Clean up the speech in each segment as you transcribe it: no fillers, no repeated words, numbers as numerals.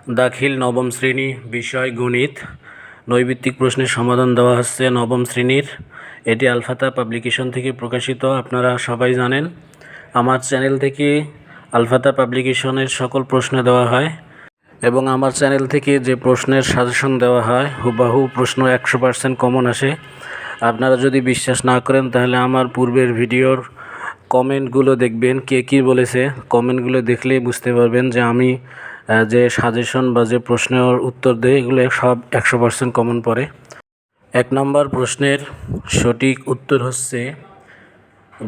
দাখিল নবম শ্রেণী, বিষয় গণিত। নৈর্ব্যক্তিক প্রশ্নের সমাধান দেওয়া হচ্ছে নবম শ্রেণীর। এটি আলফাতা পাবলিকেশন থেকে প্রকাশিত। আপনারা সবাই জানেন আমার চ্যানেল থেকে আলফাতা পাবলিকেশনের সকল প্রশ্ন দেওয়া হয় এবং আমার চ্যানেল থেকে যে প্রশ্নের সাজেশন দেওয়া হয় হুবহু প্রশ্ন 100% কমন আসে। আপনারা যদি বিশ্বাস না করেন তাহলে আমার পূর্বের ভিডিওর কমেন্টগুলো দেখবেন, কে কী বলেছে। কমেন্টগুলো দেখলেই বুঝতে পারবেন যে আমি যে সাজেশন বা যে প্রশ্নের উত্তর দেয় এগুলো সব 100% কমন পড়ে। 1 নম্বর প্রশ্নের সঠিক উত্তর হচ্ছে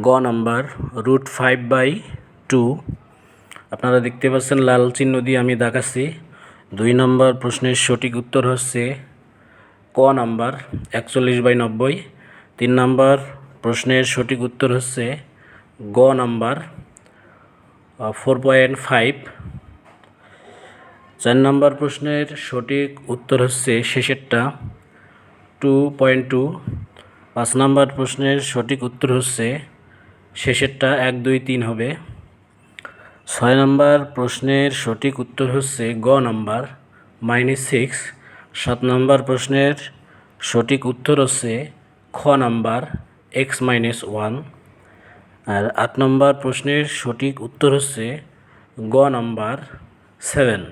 গ নাম্বার √5/2। আপনারা দেখতে পাচ্ছেন লাল চিহ্ন দিয়ে আমি দেখাচ্ছি। 2 নম্বর প্রশ্নের সঠিক উত্তর হচ্ছে ক নাম্বার 41/90। 3 নম্বর প্রশ্নের সঠিক উত্তর হচ্ছে গ নাম্বার 4.5। 4 নম্বর প্রশ্নের সঠিক উত্তর হচ্ছে শেষেরটা 2.2। 5 নম্বর প্রশ্নের সঠিক উত্তর হচ্ছে শেষেরটা 1, 2, 3 হবে। 6 নম্বর প্রশ্নের সঠিক উত্তর হচ্ছে গ নাম্বার -6। 7 নম্বর প্রশ্নের সঠিক উত্তর হচ্ছে খ নাম্বার x-1। আর 8 নম্বর প্রশ্নের সঠিক উত্তর হচ্ছে গ নাম্বার 7।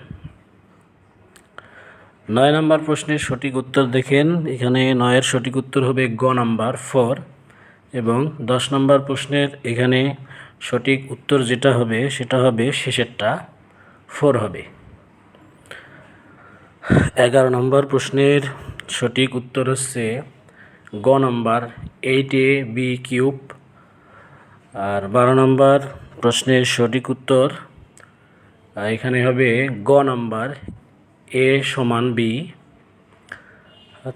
9 নম্বর প্রশ্নের সঠিক উত্তর দেখেন, এখানে 9-এর সঠিক উত্তর হবে গ নাম্বার 4 এবং 10 নম্বর প্রশ্নের এখানে সঠিক উত্তর যেটা হবে সেটা হবে শেষেরটা 4 হবে। 11 নম্বর প্রশ্নের সঠিক উত্তর হচ্ছে গ নাম্বার 8ab³। আর 12 নম্বর প্রশ্নের সঠিক উত্তর এখানে হবে গ নাম্বার a=b।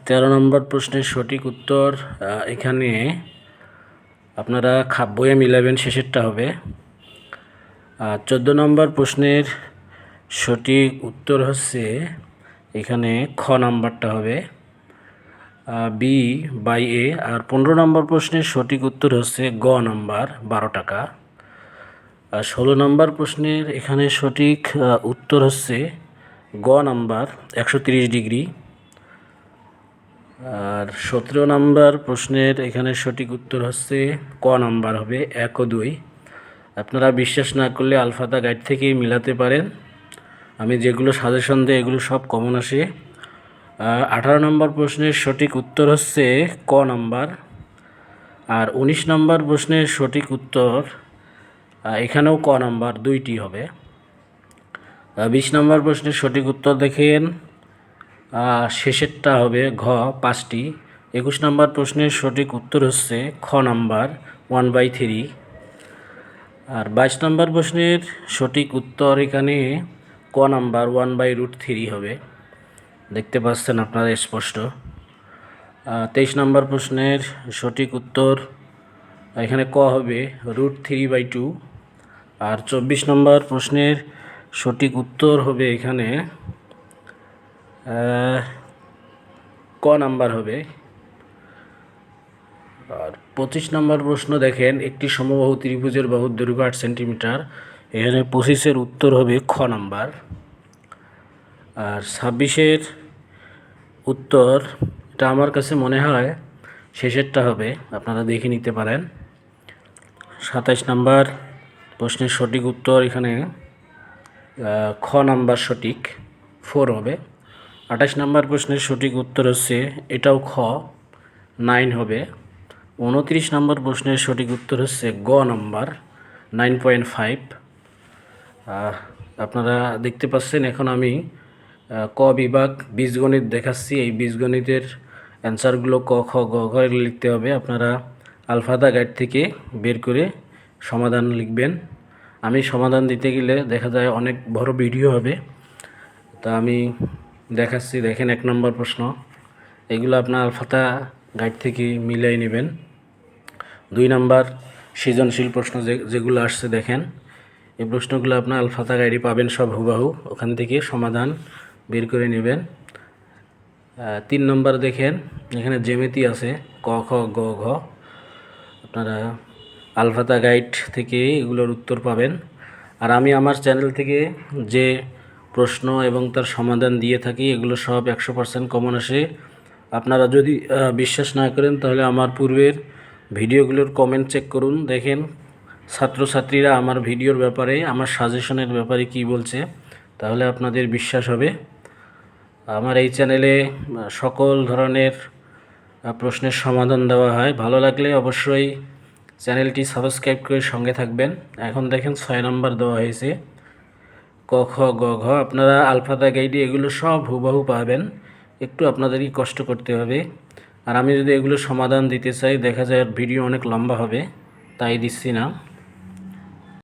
13 নম্বর প্রশ্নের সঠিক উত্তর এখানে আপনারা বইয়ে মিলাবেন, শেষেরটা হবে। 14 নম্বর প্রশ্নের সঠিক উত্তর হচ্ছে এখানে খ নাম্বারটা হবে b/a। আর 15 নম্বর প্রশ্নের সঠিক উত্তর হচ্ছে গ নাম্বার 12 টাকা। আর 16 নম্বর প্রশ্নের এখানে সঠিক উত্তর হচ্ছে গ নাম্বার 130 ডিগ্রি। আর 17 নম্বর প্রশ্নের এখানে সঠিক উত্তর হচ্ছে ক নাম্বার হবে 1 ও 2। আপনারা বিশ্বাস না করলে আলফাতা গাইড থেকেই মিলাতে পারেন। আমি যেগুলো সাজেশন দিই এগুলো সব কমন আসে। 18 নম্বর প্রশ্নের সঠিক উত্তর হচ্ছে ক নাম্বার। আর 19 নম্বর প্রশ্নের সঠিক উত্তর এখানেও ক নাম্বার 2টি হবে। 20 নম্বর প্রশ্নের সঠিক উত্তর দেখেন, শেষেরটা হবে ঘ 5টি। 21 নম্বর প্রশ্নের সঠিক উত্তর হচ্ছে খ নাম্বার 1/3। আর 22 নম্বর প্রশ্নের সঠিক উত্তর এখানে ক নাম্বার 1/√3 হবে। দেখতে পাচ্ছেন আপনারা স্পষ্ট। 23 নম্বর প্রশ্নের সঠিক উত্তর এখানে ক হবে √3/2। আর 24 নম্বর প্রশ্নের সঠিক উত্তর হবে এখানে ক নাম্বার হবে। আর 25 নম্বর প্রশ্ন দেখেন, একটি সমবাহু ত্রিভুজের বাহুর দৈর্ঘ্য 8 সেন্টিমিটার। এখানে 25-এর উত্তর হবে খ নাম্বার। আর 26-এর উত্তর এটা আমার কাছে মনে হয় শেষেরটা হবে, আপনারা দেখে নিতে পারেন। 27 নম্বর প্রশ্নের সঠিক উত্তর এখানে খ নাম্বার সঠিক 4 হবে। 28 নম্বর প্রশ্নের সঠিক উত্তর হচ্ছে এটাও খ 9 হবে। 29 নম্বর প্রশ্নের সঠিক উত্তর হচ্ছে গ নাম্বার 9.5। আপনারা দেখতে পাচ্ছেন এখন আমি ক বিভাগ বীজগণিত দেখাচ্ছি। এই বীজগণিতের অ্যান্সারগুলো ক, খ, গ, ঘ লিখতে হবে। আপনারা আলফাদা গাইড থেকে বের করে সমাধান লিখবেন। আমি সমাধান দিতে গেলে দেখা যায় অনেক বড় ভিডিও হবে, তা আমি দেখাচ্ছি। দেখেন 1 নম্বর প্রশ্ন, এগুলো আপনার আলফাতা গাইড থেকে মিলাই নেবেন। 2 নাম্বার সৃজনশীল প্রশ্ন যেগুলো আসছে দেখেন, এই প্রশ্নগুলো আপনার আলফাতা গাইডে পাবেন সব হুবহু, ওখান থেকে সমাধান বের করে নেবেন। 3 নম্বর দেখেন, এখানে জ্যামিতি আছে ক, খ, গ, ঘ। আপনারা আলফাতা গাইড থেকে এগুলোর উত্তর পাবেন। আর আমি আমার চ্যানেল থেকে যে প্রশ্ন এবং তার সমাধান দিয়ে থাকি। এগুলো সব 100% কমন আসে। আপনারা যদি বিশ্বাস না করেন তাহলে আমার পূর্বের ভিডিওগুলোর কমেন্ট চেক করুন, দেখেন ছাত্রছাত্রীরা আমার ভিডিওর ব্যাপারে, আমার সাজেশনের ব্যাপারে কি বলছে, তাহলে আপনাদের বিশ্বাস হবে। আমার এই চ্যানেলে সকল ধরনের প্রশ্নের সমাধান দেওয়া হয়। ভালো লাগলে অবশ্যই চ্যানেলটি সাবস্ক্রাইব করে সঙ্গে থাকবেন। এখন দেখেন 6 নম্বর দেওয়া হয়েছে, ক খ গ ঘ। আপনারা আলফাদা গাইডে এগুলো সব হুবহু পাবেন, একটু আপনাদেরই কষ্ট করতে হবে। আর আমি যদি এগুলো সমাধান দিতে চাই দেখা যায় ভিডিও অনেক লম্বা হবে, তাই দিচ্ছি না।